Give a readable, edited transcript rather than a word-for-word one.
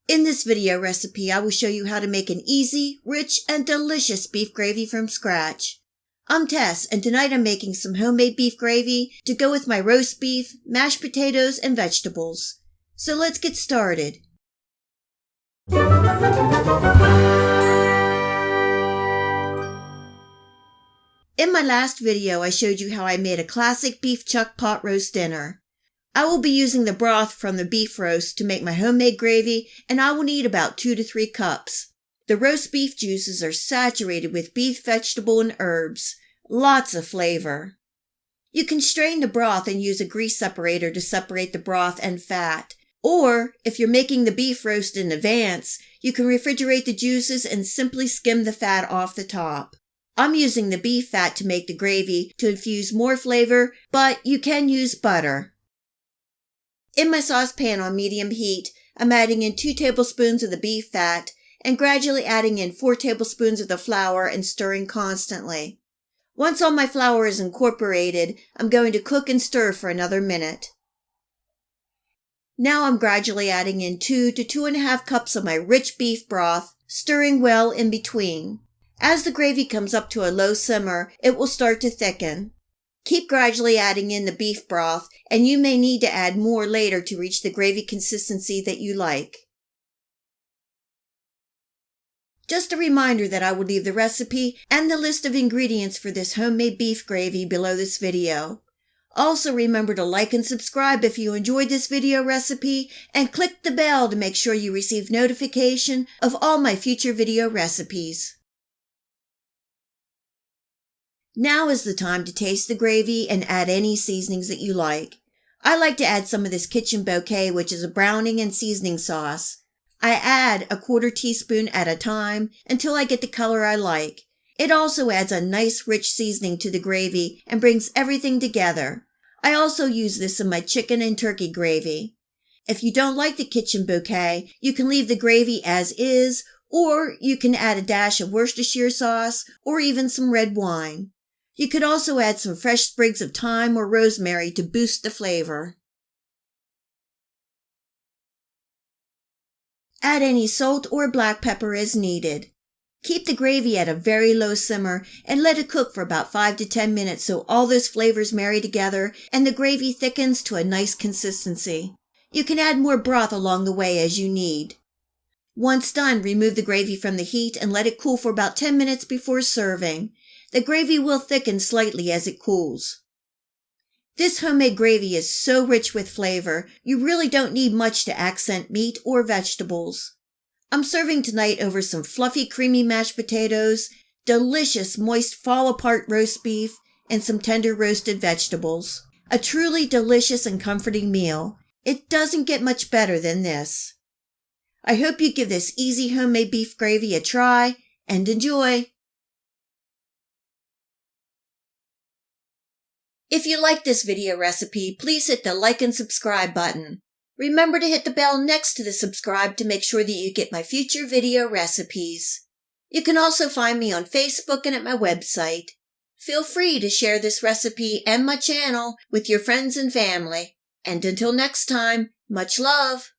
In this video recipe, I will show you how to make an easy, rich, and delicious beef gravy from scratch. I'm Tess, and tonight I'm making some homemade beef gravy to go with my roast beef, mashed potatoes, and vegetables. So let's get started. In my last video, I showed you how I made a classic beef chuck pot roast dinner. I will be using the broth from the beef roast to make my homemade gravy, and I will need about 2 to 3 cups. The roast beef juices are saturated with beef, vegetable, and herbs. Lots of flavor. You can strain the broth and use a grease separator to separate the broth and fat. Or, if you're making the beef roast in advance, you can refrigerate the juices and simply skim the fat off the top. I'm using the beef fat to make the gravy to infuse more flavor, but you can use butter. In my saucepan on medium heat, I'm adding in 2 tablespoons of the beef fat and gradually adding in 4 tablespoons of the flour and stirring constantly. Once all my flour is incorporated, I'm going to cook and stir for another minute. Now I'm gradually adding in 2 to 2.5 cups of my rich beef broth, stirring well in between. As the gravy comes up to a low simmer, it will start to thicken. Keep gradually adding in the beef broth, and you may need to add more later to reach the gravy consistency that you like. Just a reminder that I will leave the recipe and the list of ingredients for this homemade beef gravy below this video. Also remember to like and subscribe if you enjoyed this video recipe, and click the bell to make sure you receive notification of all my future video recipes. Now is the time to taste the gravy and add any seasonings that you like. I like to add some of this kitchen bouquet, which is a browning and seasoning sauce. I add a 1/4 teaspoon at a time until I get the color I like. It also adds a nice rich seasoning to the gravy and brings everything together. I also use this in my chicken and turkey gravy. If you don't like the kitchen bouquet, you can leave the gravy as is, or you can add a dash of Worcestershire sauce or even some red wine. You could also add some fresh sprigs of thyme or rosemary to boost the flavor. Add any salt or black pepper as needed. Keep the gravy at a very low simmer and let it cook for about 5 to 10 minutes so all those flavors marry together and the gravy thickens to a nice consistency. You can add more broth along the way as you need. Once done, remove the gravy from the heat and let it cool for about 10 minutes before serving. The gravy will thicken slightly as it cools. This homemade gravy is so rich with flavor, you really don't need much to accent meat or vegetables. I'm serving tonight over some fluffy, creamy mashed potatoes, delicious, moist, fall-apart roast beef, and some tender roasted vegetables. A truly delicious and comforting meal. It doesn't get much better than this. I hope you give this easy homemade beef gravy a try and enjoy. If you like this video recipe, please hit the like and subscribe button. Remember to hit the bell next to the subscribe to make sure that you get my future video recipes. You can also find me on Facebook and at my website. Feel free to share this recipe and my channel with your friends and family. And until next time, much love.